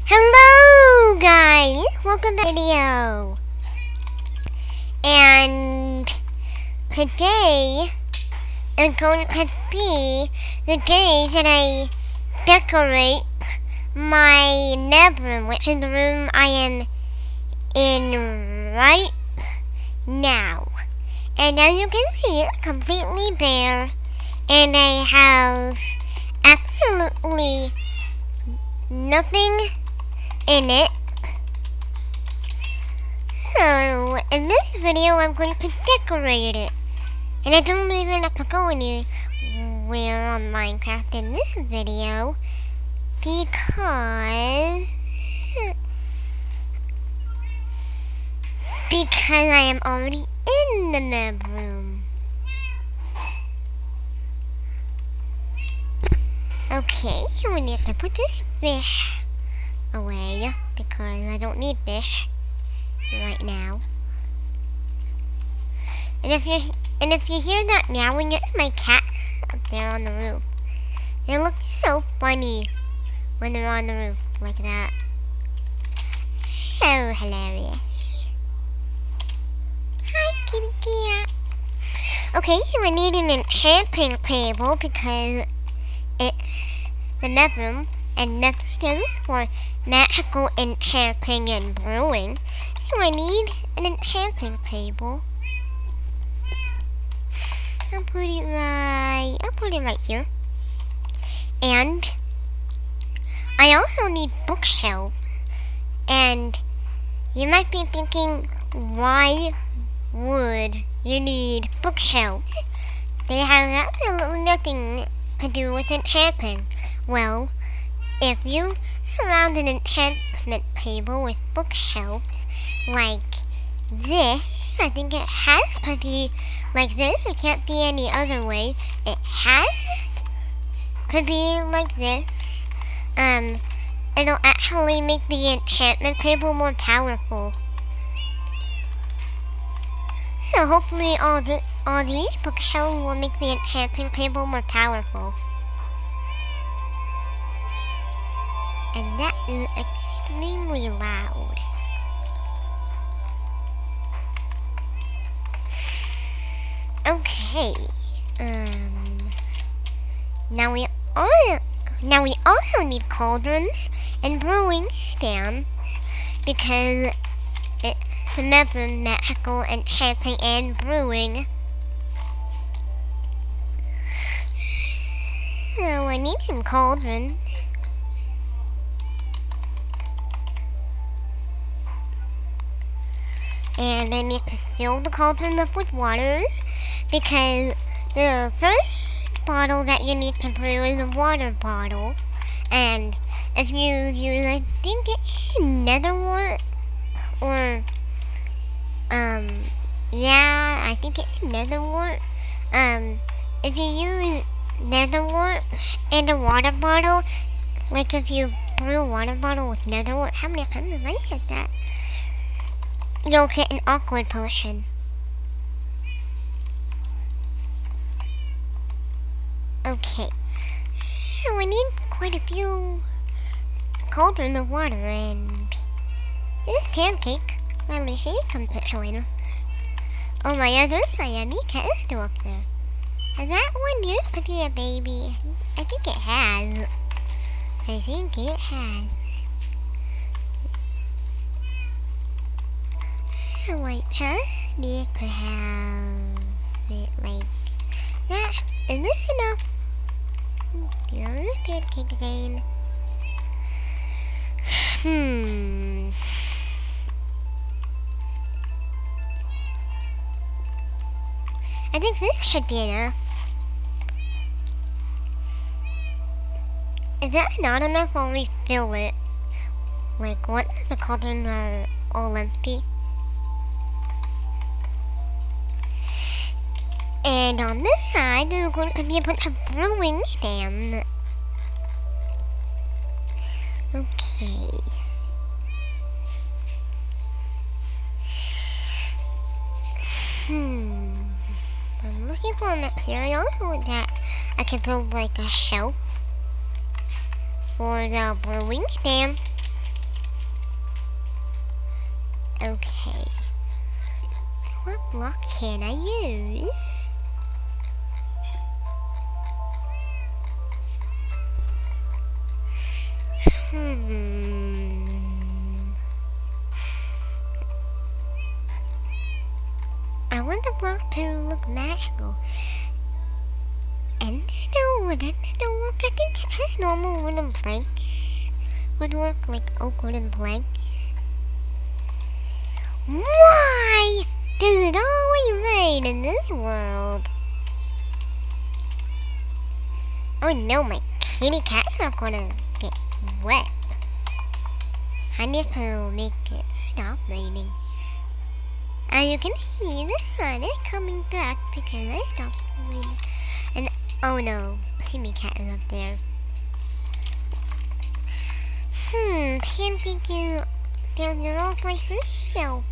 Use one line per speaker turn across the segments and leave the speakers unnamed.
Hello guys, welcome to the video. And today is going to be the day that I decorate my bedroom, which is the room I am in right now. And as you can see, it's completely bare, and I have absolutely nothing in it. So in this video I'm going to decorate it, and I don't even have to go anywhere on Minecraft in this video because I am already in the bedroom. Okay, so we need to put this fish away because I don't need fish right now. And if you hear that meowing, it's my cats up there on the roof. They look so funny when they're on the roof like that. So hilarious. Hi, kitty cat. Okay, so I need an enchanting table because it's the bedroom, and next is for magical enchanting and brewing. So I need an enchanting table. I'll put it right here. And I also need bookshelves. And you might be thinking, why would you need bookshelves? They have absolutely nothing to do with enchanting. Well, if you surround an enchantment table with bookshelves like this, I think it has to be like this, it can't be any other way. It has to be like this. It'll actually make the enchantment table more powerful. So hopefully all these bookshelves will make the enchanting table more powerful. And that is extremely loud. Okay. Now we also need cauldrons and brewing stands because it's the bedroom, magical, enchanting, and brewing. So I need some cauldrons. And I need to fill the cauldron up with waters because the first bottle that you need to brew is a water bottle. And if you use, I think it's netherwort, or yeah, I think it's netherwort. If you use netherwort and a water bottle, like if you brew a water bottle with netherwort, how many times have I said that? You'll get an awkward potion. Okay, so I need quite a few cauldrons of water, and here's Pancake. Finally, she comes to join us. On my other side, Mika is still up there. Has that one used to be a baby? I think it has. So I just need to have it like that. Is this enough? Here's Pancake again. I think this should be enough. If that's not enough, I'll refill it. Like once the cauldrons are all empty. And on this side, there's going to be a bunch of brewing stands. Okay. I'm looking for materials so that I can build like a shelf for the brewing stand. Okay. What block can I use? I want the block to look magical. And still, would that still work? I think his normal wooden planks would work, like oak wooden planks. Why does it always rain in this world? Oh no, my kitty cats are gonna get wet. I need to make it stop raining. As you can see, the sun is coming back because I stopped raining. And oh no, Timmy cat is up there. Pancake is down there all by herself.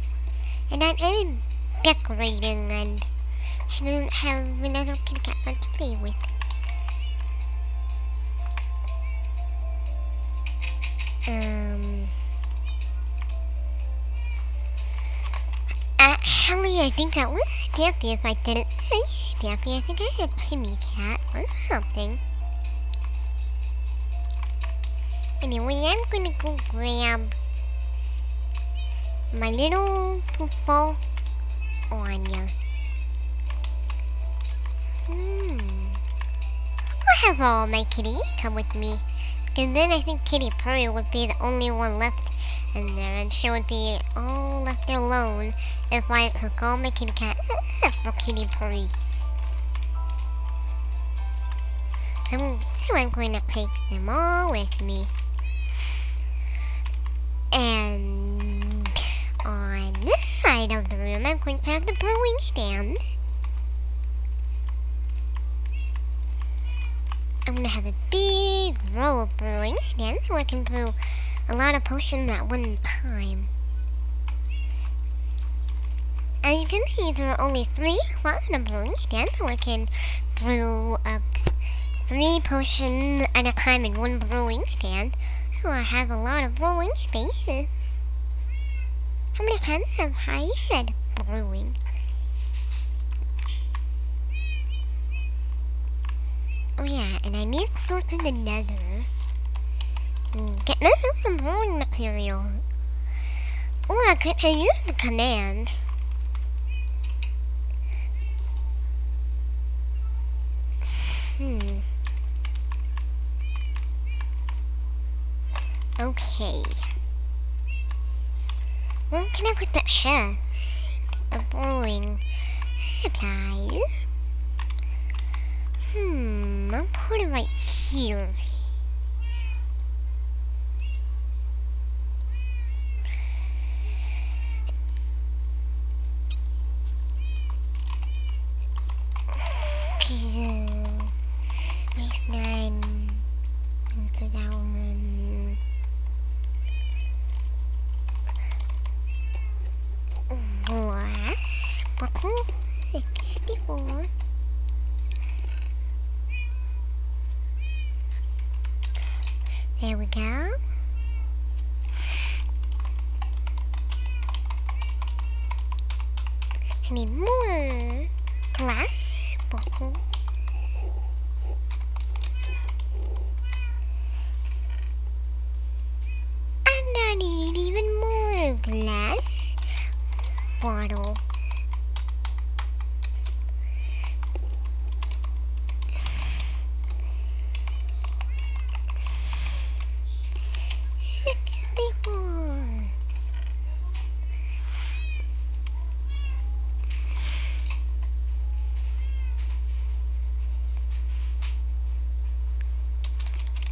And I'm in decorating and she doesn't have another kitty cat fun to play with. Actually, I think that was Stampy. If I didn't say Stampy, I think I said Timmy Cat or something. Anyway, I'm gonna go grab my little poofball Anya. I'll have all my kitties come with me. Because then I think Kitty Purry would be the only one left in there. And she would be all left alone if I took all my kitty cats except for Kitty Purry. So I'm going to take them all with me. And on this side of the room, I'm going to have the brewing stands. I'm going to have a big row of brewing stands so I can brew a lot of potions at one time. As you can see, there are only 3 slots in a brewing stand, so I can brew up 3 potions at a time in one brewing stand. So I have a lot of brewing spaces. How many times have I said brewing? Oh yeah, and I need to go to the nether. Get myself some brewing material. Or I could use the command. Okay. Where can I put the chest of brewing supplies? I'll put it right here. Glass bottle 64. There we go. I need more glass bottles. And I need even more glass bottles.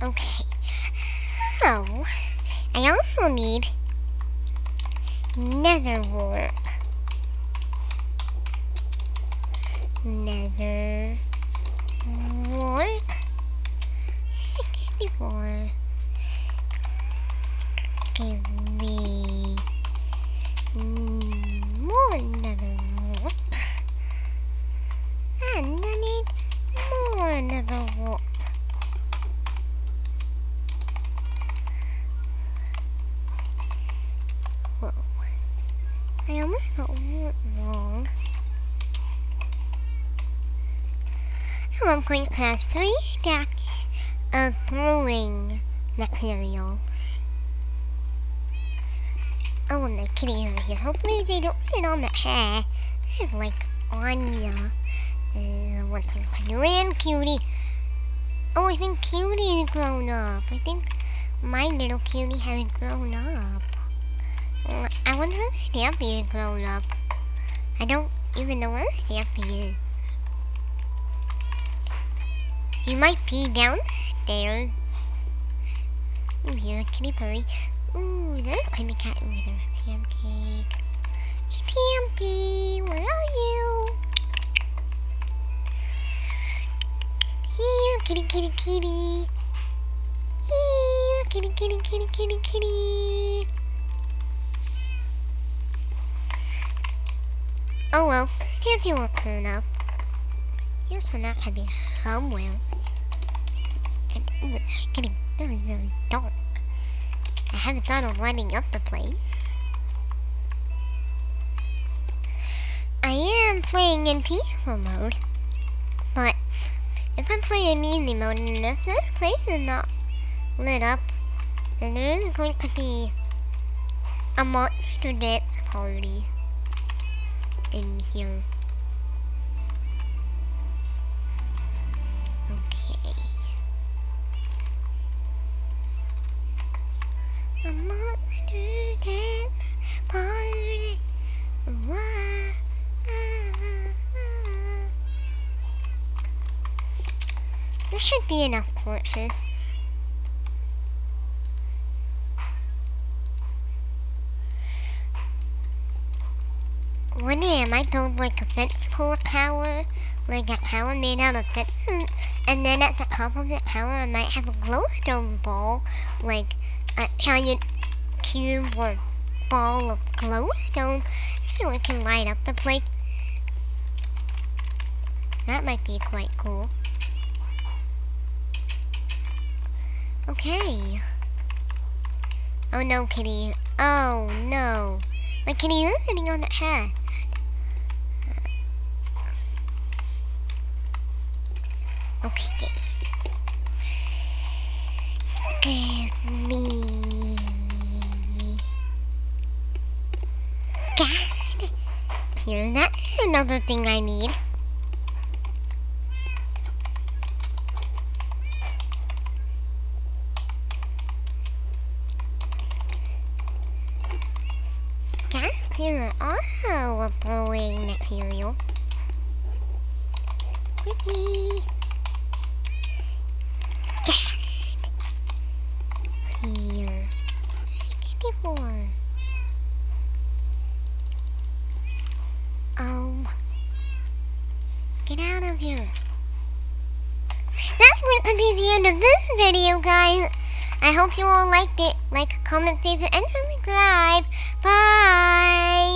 Okay, so I also need nether wart. Nether wart 64. Give me more nether wart. And I need more nether wart. almost spelled wrong. So I'm going to have 3 stacks of brewing materials. Oh, and my kitty over here. Hopefully they don't sit on the hair. This is like Anya. One second. And Cutie. Oh, I think Cutie is grown up. I think my little Cutie has grown up. I wonder if Stampy is grown up. I don't even know where Stampy is. He might be downstairs. Ooh, here's Kitty Purry. Ooh, there's Kitty Cat over there. Pancake. Stampy, where are you? Here, kitty, kitty, kitty. Here, kitty, kitty, kitty, kitty, kitty. Oh well, Stampy will turn up. He'll turn out to be somewhere. And ooh, it's getting very, very dark. I haven't thought of lighting up the place. I am playing in peaceful mode, but if I'm playing easy mode and if this place is not lit up, then there is going to be a monster dance party in here. Okay. A monster dance party. This should be enough torches. One day I might build like a fence pole tower, like a tower made out of fences, and then at the top of the tower I might have a glowstone ball, like a giant cube or ball of glowstone, so it can light up the place. That might be quite cool. Okay. Oh no, kitty. Oh no. My kitty is sitting on the head. Okay. Give me gas. Here, that's another thing I need. Here also a brewing material. With me. Gas. Here. 64. Oh. Get out of here. That's going to be the end of this video, guys. I hope you all liked it. Like, comment, favorite, and subscribe. Bye!